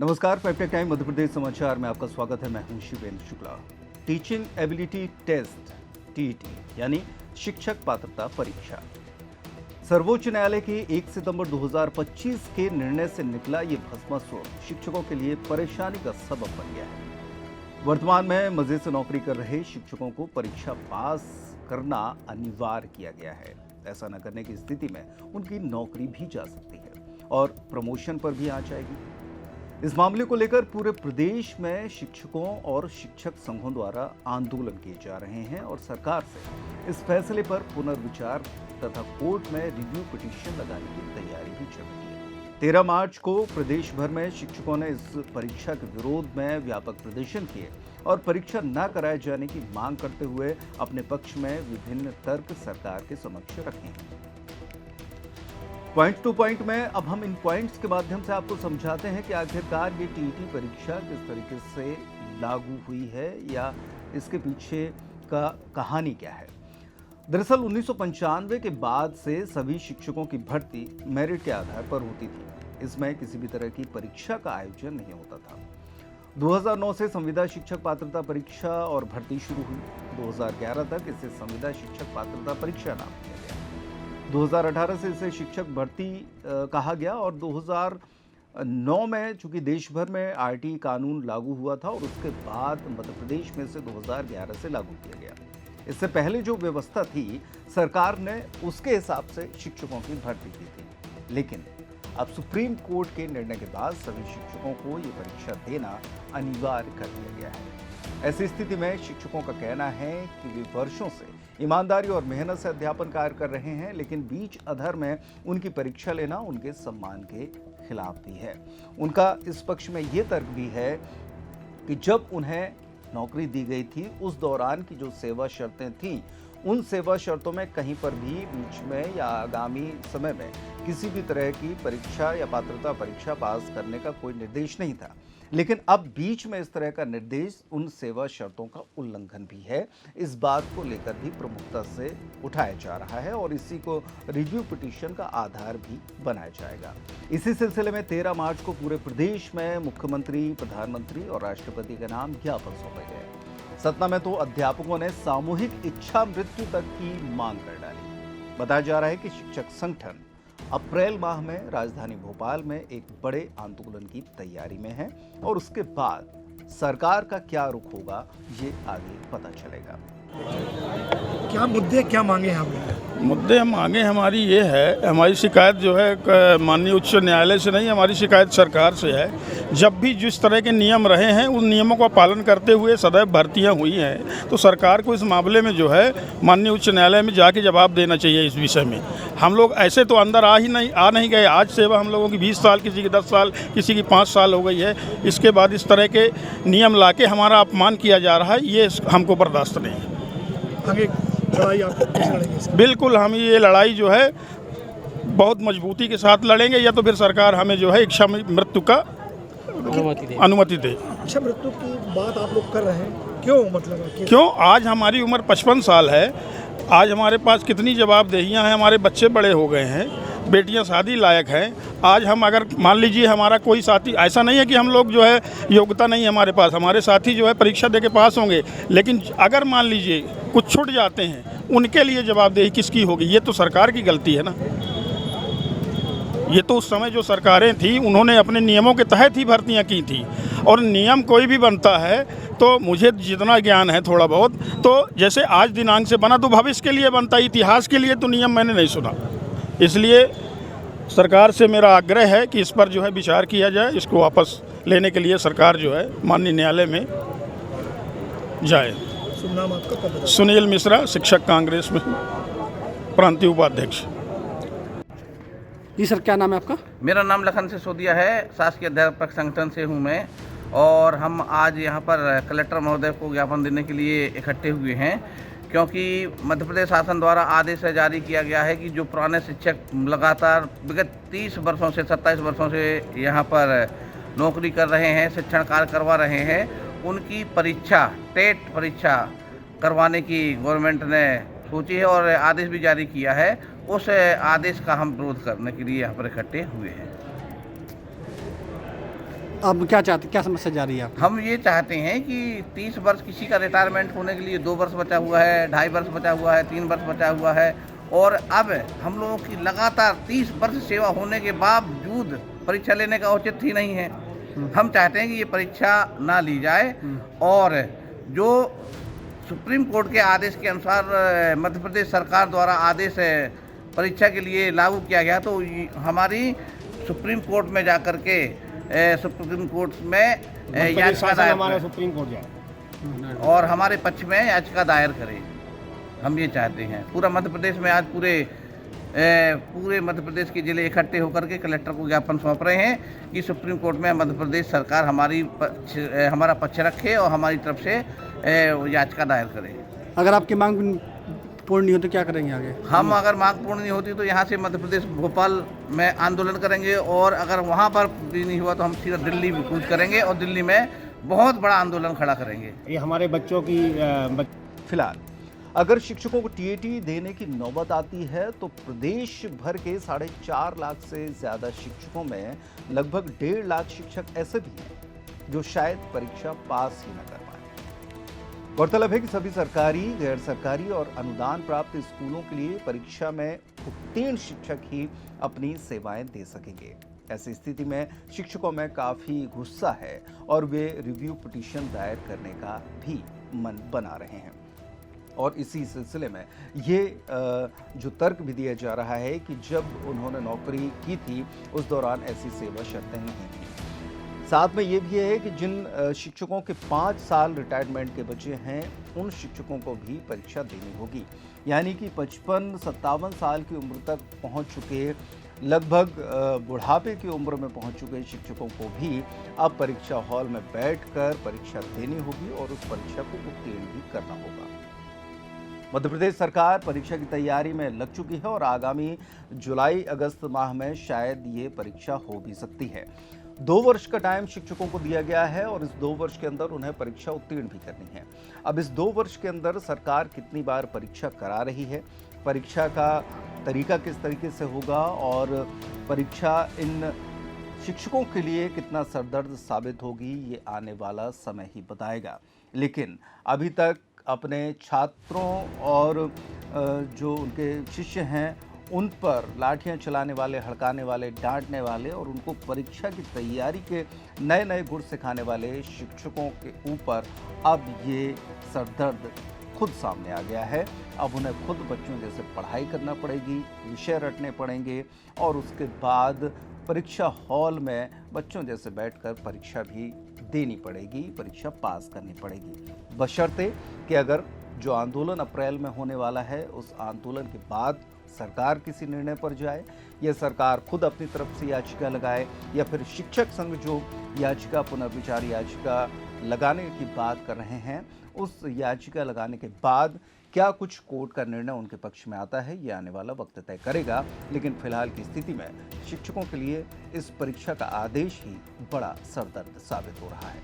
नमस्कार, fact time Madhya Pradesh समाचार में आपका स्वागत है। मैं हूं Shivendra Shukla. Teaching ability test TET यानी शिक्षक पात्रता परीक्षा सर्वोच्च न्यायालय के 1 सितंबर 2025 के निर्णय से निकला ये भस्मासुर शिक्षकों के लिए परेशानी का सबब बन गया है। वर्तमान में मजे से नौकरी कर रहे शिक्षकों को परीक्षा पास करना अनिवार्य किया गया है। ऐसा न करने की स्थिति में उनकी नौकरी भी जा सकती है और प्रमोशन पर भी आ जाएगी। इस मामले को लेकर पूरे प्रदेश में शिक्षकों और शिक्षक संघों द्वारा आंदोलन किए जा रहे हैं और सरकार से इस फैसले पर पुनर्विचार तथा कोर्ट में रिव्यू पिटीशन लगाने की तैयारी भी चल रही है। 13 मार्च को प्रदेश भर में शिक्षकों ने इस परीक्षा के विरोध में व्यापक प्रदर्शन किए और परीक्षा न कराए जाने की मांग करते हुए अपने पक्ष में विभिन्न तर्क सरकार के समक्ष रखे हैं। पॉइंट टू पॉइंट में अब हम इन पॉइंट्स के माध्यम से आपको समझाते हैं कि आखिरकार ये टीईटी परीक्षा किस तरीके से लागू हुई है या इसके पीछे का कहानी क्या है। दरअसल 1995 के बाद से सभी शिक्षकों की भर्ती मेरिट के आधार पर होती थी। इसमें किसी भी तरह की परीक्षा का आयोजन नहीं होता था। 2009 से संविदा शिक्षक पात्रता परीक्षा और भर्ती शुरू हुई। 2011 तक इसे संविदा शिक्षक पात्रता परीक्षा नाम दिया गया। 2018 से इसे शिक्षक भर्ती कहा गया और 2009 में चूंकि देश भर में आरटी कानून लागू हुआ था और उसके बाद मध्य प्रदेश में से 2011 से लागू किया गया। इससे पहले जो व्यवस्था थी सरकार ने उसके हिसाब से शिक्षकों की भर्ती की थी, लेकिन अब सुप्रीम कोर्ट के निर्णय के बाद सभी शिक्षकों को ये परीक्षा देना अनिवार्य कर दिया गया है। ऐसी स्थिति में शिक्षकों का कहना है कि वे वर्षों से ईमानदारी और मेहनत से अध्यापन कार्य कर रहे हैं, लेकिन बीच अधर में उनकी परीक्षा लेना उनके सम्मान के खिलाफ भी है। उनका इस पक्ष में ये तर्क भी है कि जब उन्हें नौकरी दी गई थी उस दौरान की जो सेवा शर्तें थीं, उन सेवा शर्तों में कहीं पर भी बीच में या आगामी समय में किसी भी तरह की परीक्षा या पात्रता परीक्षा पास करने का कोई निर्देश नहीं था। लेकिन अब बीच में इस तरह का निर्देश उन सेवा शर्तों का उल्लंघन भी है। इस बात को लेकर भी प्रमुखता से उठाया जा रहा है और इसी को रिव्यू पिटीशन का आधार भी बनाया जाएगा। इसी सिलसिले में 13 मार्च को पूरे प्रदेश में मुख्यमंत्री, प्रधानमंत्री और राष्ट्रपति के नाम ज्ञापन सौंपे गए। सतना में तो अध्यापकों ने सामूहिक इच्छा मृत्यु तक की मांग कर डाली। बताया जा रहा है कि शिक्षक संगठन अप्रैल माह में राजधानी भोपाल में एक बड़े आंदोलन की तैयारी में है और उसके बाद सरकार का क्या रुख होगा ये आगे पता चलेगा। क्या मुद्दे, क्या मांगे हमने? मुद्दे मांगे हमारी ये है, हमारी शिकायत जो है माननीय उच्च न्यायालय से नहीं, हमारी शिकायत सरकार से है। जब भी जिस तरह के नियम रहे हैं उन नियमों का पालन करते हुए सदैव भर्तियां हुई हैं, तो सरकार को इस मामले में जो है माननीय उच्च न्यायालय में जाके जवाब देना चाहिए इस विषय में। हम लोग ऐसे तो अंदर आ नहीं गए। आज सेवा हम लोगों की 20 साल, किसी की 10 साल, किसी की 5 साल हो गई है। इसके बाद इस तरह के नियम ला के हमारा अपमान किया जा रहा है, ये हमको बर्दाश्त नहीं है। आगे लड़ाई आप कैसे लड़ेंगे? बिल्कुल, हम ये लड़ाई जो है बहुत मजबूती के साथ लड़ेंगे, या तो फिर सरकार हमें जो है इच्छा मृत्यु का अनुमति दे। इच्छा मृत्यु की बात आप लोग कर रहे हैं, क्यों? मतलब क्यों? आज हमारी उम्र 55 साल है। आज हमारे पास कितनी जवाबदेहियां हैं, हमारे बच्चे बड़े हो गए हैं, बेटियां शादी लायक हैं। आज हम अगर मान लीजिए हमारा कोई साथी, ऐसा नहीं है कि हम लोग जो है योग्यता नहीं है हमारे पास, हमारे साथी जो है परीक्षा दे के पास होंगे, लेकिन अगर मान लीजिए कुछ छूट जाते हैं, उनके लिए जवाबदेही किसकी होगी? ये तो सरकार की गलती है ना। ये तो उस समय जो सरकारें थी उन्होंने अपने नियमों के तहत ही भर्तियां की थी, और नियम कोई भी बनता है तो मुझे जितना ज्ञान है थोड़ा बहुत, तो जैसे आज दिनांक से बना तो भविष्य के लिए बनता, इतिहास के लिए तो नियम मैंने नहीं सुना। इसलिए सरकार से मेरा आग्रह है कि इस पर जो है विचार किया जाए, इसको वापस लेने के लिए सरकार जो है माननीय न्यायालय में जाए। नाम आपका? सुनील मिश्रा, शिक्षक कांग्रेस में प्रांतीय उपाध्यक्ष। जी सर, क्या नाम है आपका? मेरा नाम लखन सिसोदिया है, शासकीय अध्यापक संगठन से हूँ मैं, और हम आज यहाँ पर कलेक्टर महोदय को ज्ञापन देने के लिए इकट्ठे हुए हैं, क्योंकि मध्य प्रदेश शासन द्वारा आदेश जारी किया गया है कि जो पुराने शिक्षक लगातार विगत 30 वर्षों से 27 वर्षों से यहाँ पर नौकरी कर रहे हैं, शिक्षण कार्य करवा रहे हैं, उनकी परीक्षा, टेट परीक्षा करवाने की गवर्नमेंट ने सोची है और आदेश भी जारी किया है। उस आदेश का हम विरोध करने के लिए यहाँ पर इकट्ठे हुए हैं। अब क्या चाहते, क्या समस्या जा रही है आपकी? हम ये चाहते हैं कि 30 वर्ष किसी का रिटायरमेंट होने के लिए 2 वर्ष बचा हुआ है, 2.5 वर्ष बचा हुआ है, 3 वर्ष बचा हुआ है, और अब हम लोगों की लगातार 30 वर्ष सेवा होने के बावजूद परीक्षा लेने का औचित्य ही नहीं है। हम चाहते हैं कि ये परीक्षा ना ली जाए, और जो सुप्रीम कोर्ट के आदेश के अनुसार मध्य प्रदेश सरकार द्वारा आदेश परीक्षा के लिए लागू किया गया, तो हमारी सुप्रीम कोर्ट में जाकर के सुप्रीम कोर्ट में याचिका दायर सुप्रीम कोर्ट जाए और हमारे पक्ष में याचिका दायर करें। हम ये चाहते हैं। पूरा मध्य प्रदेश में आज पूरे मध्य प्रदेश के जिले इकट्ठे होकर के कलेक्टर को ज्ञापन सौंप रहे हैं कि सुप्रीम कोर्ट में मध्य प्रदेश सरकार हमारा पक्ष रखे और हमारी तरफ से याचिका दायर करे। अगर आपकी मांग पूर्ण नहीं हो तो क्या करेंगे आगे? हम अगर मांग पूर्ण नहीं होती तो यहाँ से मध्य प्रदेश भोपाल में आंदोलन करेंगे, और अगर वहाँ पर भी नहीं हुआ तो हम सीधा दिल्ली भी कूच करेंगे और दिल्ली में बहुत बड़ा आंदोलन खड़ा करेंगे। ये हमारे बच्चों की फिलहाल अगर शिक्षकों को टीएटी देने की नौबत आती है तो प्रदेश भर के 4.5 लाख से ज्यादा शिक्षकों में लगभग 1.5 लाख शिक्षक ऐसे भी हैं जो शायद परीक्षा पास ही न कर पाए। गौरतलब है कि सभी सरकारी, गैर सरकारी और अनुदान प्राप्त स्कूलों के लिए परीक्षा में उत्तीर्ण शिक्षक ही अपनी सेवाएं दे सकेंगे। ऐसी स्थिति में शिक्षकों में काफी गुस्सा है और वे रिव्यू पिटीशन दायर करने का भी मन बना रहे हैं। और इसी सिलसिले में ये जो तर्क भी दिया जा रहा है कि जब उन्होंने नौकरी की थी उस दौरान ऐसी सेवा शर्तें नहीं थी। साथ में ये भी है कि जिन शिक्षकों के 5 साल रिटायरमेंट के बचे हैं उन शिक्षकों को भी परीक्षा देनी होगी, यानी कि 55-57 साल की उम्र तक पहुंच चुके, लगभग बुढ़ापे की उम्र में पहुंच चुके शिक्षकों को भी अब परीक्षा हॉल में बैठकर परीक्षा देनी होगी और उस परीक्षा को उत्तीर्ण भी करना होगा। मध्य प्रदेश सरकार परीक्षा की तैयारी में लग चुकी है और आगामी जुलाई-अगस्त माह में शायद ये परीक्षा हो भी सकती है। 2 वर्ष का टाइम शिक्षकों को दिया गया है और इस 2 वर्ष के अंदर उन्हें परीक्षा उत्तीर्ण भी करनी है। अब इस 2 वर्ष के अंदर सरकार कितनी बार परीक्षा करा रही है, परीक्षा का तरीका किस तरीके से होगा और परीक्षा इन शिक्षकों के लिए कितना सरदर्द साबित होगी, ये आने वाला समय ही बताएगा। लेकिन अभी तक अपने छात्रों और जो उनके शिष्य हैं उन पर लाठियां चलाने वाले, हड़काने वाले, डांटने वाले और उनको परीक्षा की तैयारी के नए नए गुर सिखाने वाले शिक्षकों के ऊपर अब ये सरदर्द खुद सामने आ गया है। अब उन्हें खुद बच्चों जैसे पढ़ाई करना पड़ेगी, विषय रटने पड़ेंगे और उसके बाद परीक्षा हॉल में बच्चों जैसे बैठकर परीक्षा भी देनी पड़ेगी, परीक्षा पास करनी पड़ेगी, बशर्ते कि अगर जो आंदोलन अप्रैल में होने वाला है उस आंदोलन के बाद सरकार किसी निर्णय पर जाए या सरकार खुद अपनी तरफ से याचिका लगाए या फिर शिक्षक संघ जो याचिका, पुनर्विचार याचिका लगाने की बात कर रहे हैं, उस याचिका लगाने के बाद क्या कुछ कोर्ट का निर्णय उनके पक्ष में आता है, ये आने वाला वक्त तय करेगा। लेकिन फिलहाल की स्थिति में शिक्षकों के लिए इस परीक्षा का आदेश ही बड़ा सरदर्द साबित हो रहा है।